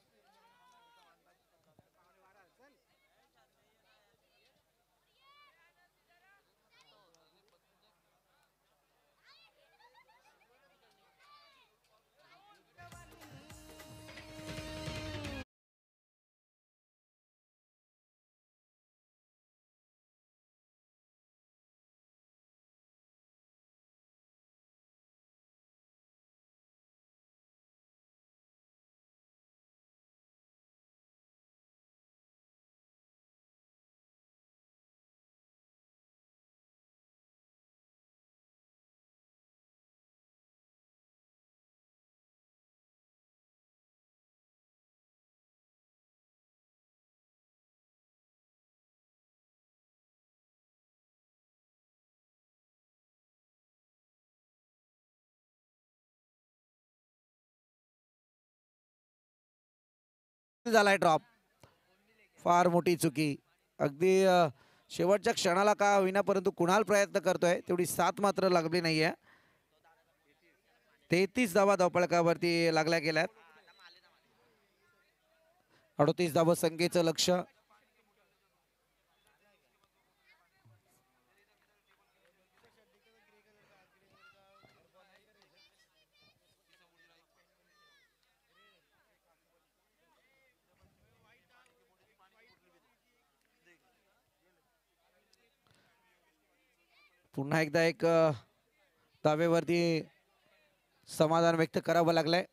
झालाय ड्रॉप. फार मोठी चुकी. अगदी शेवटच्या क्षणाला का होईना परंतु कुणाल प्रयत्न करतोय तेवढी साथ मात्र लागली नाहीये. 33 धावा धावपळकावरती लागल्या गेल्यात. 38 धावा संख्येचं लक्ष. पुन्हा एकदा एक धावेवरती समाधान व्यक्त करावं लागलंय.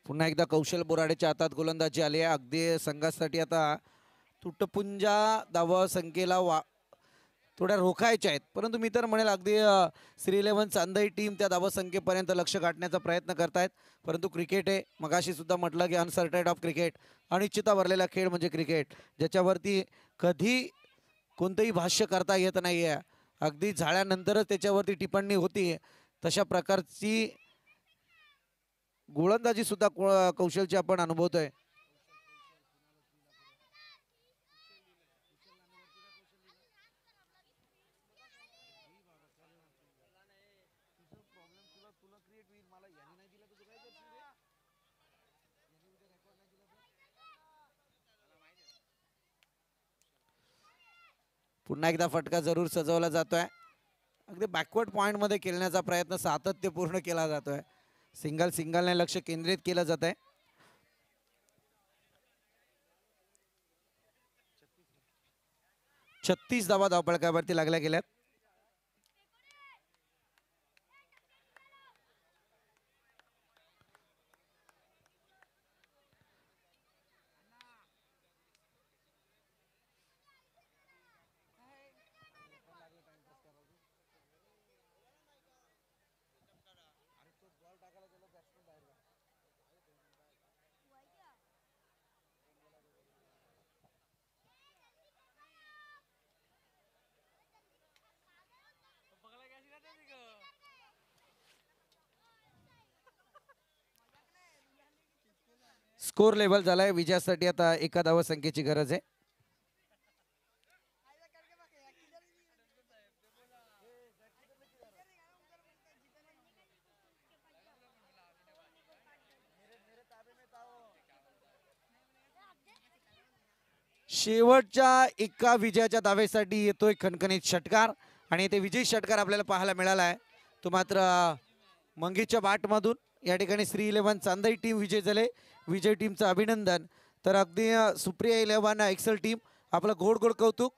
पुन्हा एकदा कौशल बोराडेच्या हातात गोलंदाजी आली आहे. अगदी संघासाठी आता तुटपुंजा धावा संख्येला थोड्या रोखायच्या आहेत, परंतु मी तर म्हणेल अगदी श्री 11 चांदई टीम त्या धावा संख्येपर्यंत लक्ष गाठण्याचा प्रयत्न करतायत. परंतु क्रिकेट आहे, मगाशी सुद्धा म्हटलं की अनसर्टेड ऑफ क्रिकेट, अनिश्चितता भरलेला खेळ म्हणजे क्रिकेट, ज्याच्यावरती कधी कोणतंही भाष्य करता येत नाही आहे. अगदी झाल्यानंतरच त्याच्यावरती टिप्पणी होती. तशा प्रकारची गोलंदाजी सुद्धा कौशलची आपण अनुभवतोय. पुन्हा एकदा फटका जरूर सजवला जातोय. अगदी बॅकवर्ड पॉइंट मध्ये खेळण्याचा प्रयत्न सातत्यपूर्ण केला जातोय. सिंगलने लक्ष केंद्रित केलं जात आहे. 36 धावा धावपळकावरती लागल्या गेल्यात. स्कोर लेवल झालाय. विजयासाठी आता एका धावसंख्येची गरज आहे. शेवटच्या एका विजयाच्या दाव्यासाठी येतोय खणखणीत षटकार आणि ते विजयी षटकार आपल्याला पाहायला मिळाला आहे. तो मात्र मंगेशच्या बाटमधून या ठिकाणी श्री 11 चांदई टीम विजय झाले. विजय टीमचं अभिनंदन. तर अगदी सुप्रिया 11 एक्सेल टीम आपलं गोड गोड कौतुक.